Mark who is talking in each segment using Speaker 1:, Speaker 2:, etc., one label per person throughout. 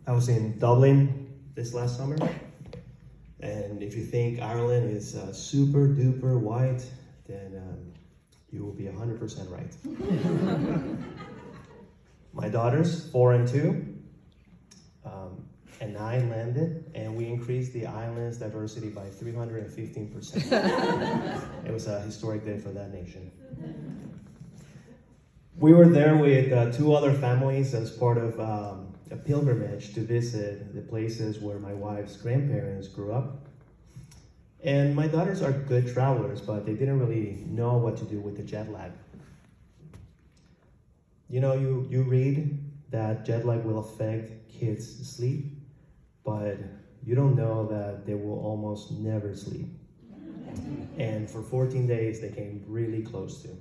Speaker 1: I was in Dublin this last summer, and if you think Ireland is super duper white, then you will be 100% right. My daughters, 4 and 2, and I landed, and we increased the island's diversity by 315%. It was a historic day for that nation. We were there with 2 other families as part of a pilgrimage to visit the places where my wife's grandparents grew up. And my daughters are good travelers, but they didn't really know what to do with the jet lag. You know, you read that jet lag will affect kids' sleep, but you don't know that they will almost never sleep. And for 14 days, they came really close to.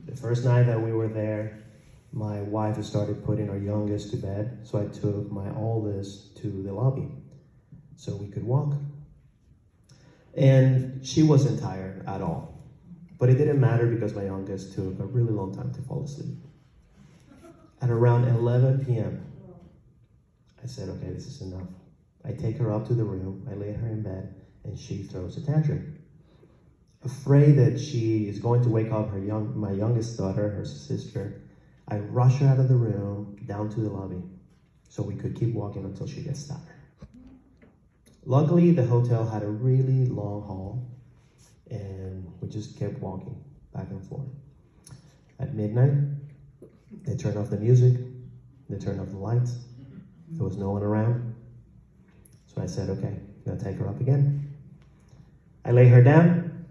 Speaker 1: The first night that we were there, my wife started putting our youngest to bed, so I took my oldest to the lobby so we could walk. And she wasn't tired at all, but it didn't matter because my youngest took a really long time to fall asleep. At around 11 p.m., I said, okay, this is enough. I take her up to the room, I lay her in bed, and she throws a tantrum. Afraid that she is going to wake up my youngest daughter, her sister, I rush her out of the room, down to the lobby, so we could keep walking until she gets tired. Luckily, the hotel had a really long hall, and we just kept walking back and forth. At midnight, they turned off the music, they turned off the lights. There was no one around. So I said, okay, I'm gonna take her up again. I lay her down,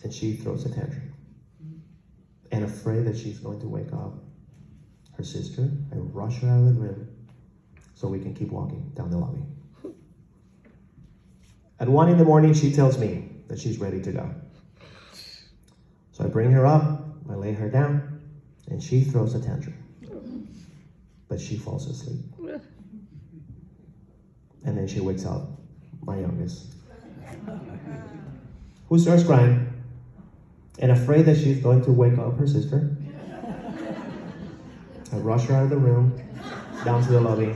Speaker 1: and she throws a tantrum. And afraid that she's going to wake up her sister, I rush her out of the room so we can keep walking down the lobby. At 1 in the morning, she tells me that she's ready to go. So I bring her up, I lay her down, and she throws a tantrum. But she falls asleep. And then she wakes up my youngest, who starts crying, and afraid that she's going to wake up her sister. I rush her out of the room, down to the lobby,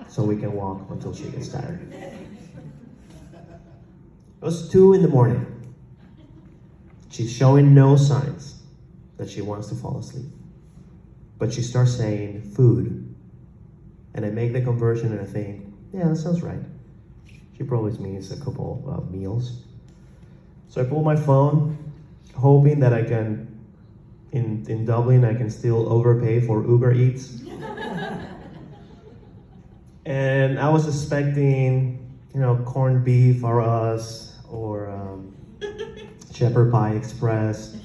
Speaker 1: so we can walk until she gets tired. It was 2 in the morning. She's showing no signs that she wants to fall asleep. But she starts saying, food. And I make the conversion and I think, yeah, that sounds right. She probably means a couple of meals. So I pull my phone, hoping that I can, in Dublin, I can still overpay for Uber Eats. And I was expecting, corned beef for us, or shepherd pie express,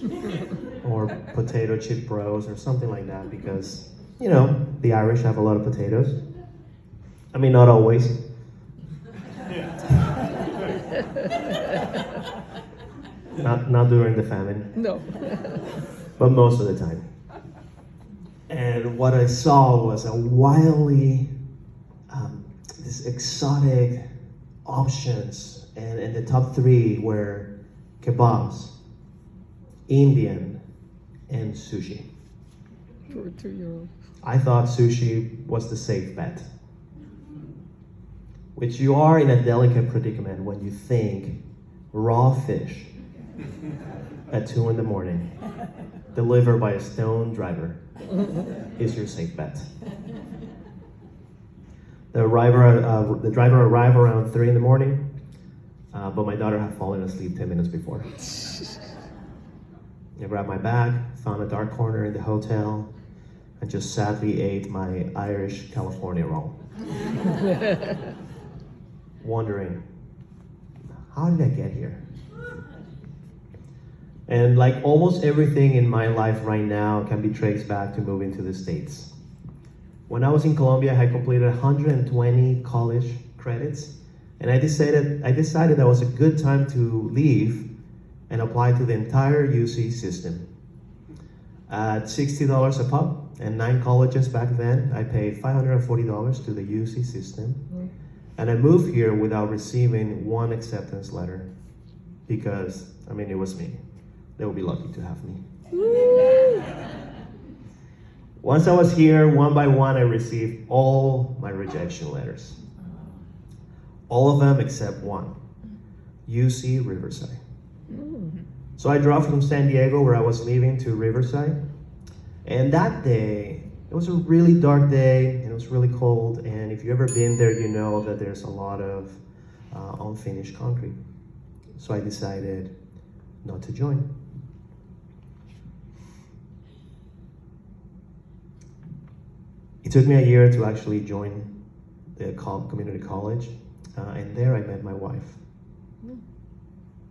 Speaker 1: or potato chip bros, or something like that, because, the Irish have a lot of potatoes. I mean, not always. Not during the famine.
Speaker 2: No.
Speaker 1: But most of the time. And what I saw was a wildly, this exotic options, and the top 3 were kebabs, Indian, and sushi.
Speaker 2: For a 2-year-old.
Speaker 1: I thought sushi was the safe bet. Which you are in a delicate predicament when you think raw fish at 2 in the morning, delivered by a stone driver, is your safe bet. The driver arrived around 3 in the morning, but my daughter had fallen asleep 10 minutes before. I grabbed my bag, found a dark corner in the hotel, and just sadly ate my Irish California roll. Wondering, how did I get here? And like almost everything in my life right now can be traced back to moving to the States. When I was in Colombia, I had completed 120 college credits, and I decided that was a good time to leave and apply to the entire UC system. At $60 a pop, and 9 colleges back then, I paid $540 to the UC system. And I moved here without receiving 1 acceptance letter because, it was me. They would be lucky to have me. Once I was here, one by one, I received all my rejection letters. All of them except one. UC Riverside. So I drove from San Diego, where I was leaving, to Riverside. And that day, it was a really dark day, and it was really cold. And if you've ever been there, you know that there's a lot of unfinished concrete. So I decided not to join. It took me a year to actually join the community college, and there I met my wife.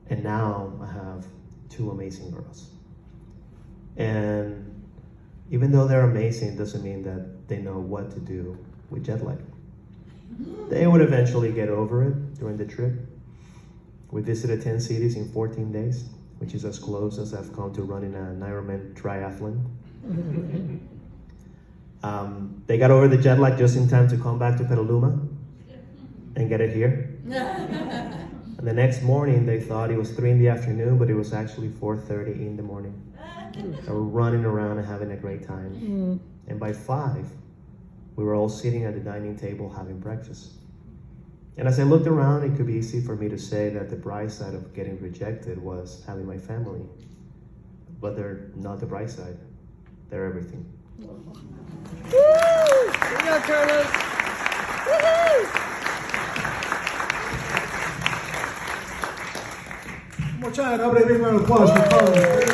Speaker 1: And now I have 2 amazing girls. And even though they're amazing, doesn't mean that they know what to do with jet lag. They would eventually get over it during the trip. We visited 10 cities in 14 days, which is as close as I've come to running an Ironman triathlon. They got over the jet lag just in time to come back to Petaluma and get it here. And the next morning, they thought it was 3 in the afternoon, but it was actually 4:30 in the morning. They were running around and having a great time. And by 5, we were all sitting at the dining table having breakfast. And as I looked around, it could be easy for me to say that the bright side of getting rejected was having my family. But they're not the bright side. They're everything.
Speaker 2: Woo! Good job, Carlos. Woohoo!
Speaker 3: One more time, everybody, big round of applause for Carlos.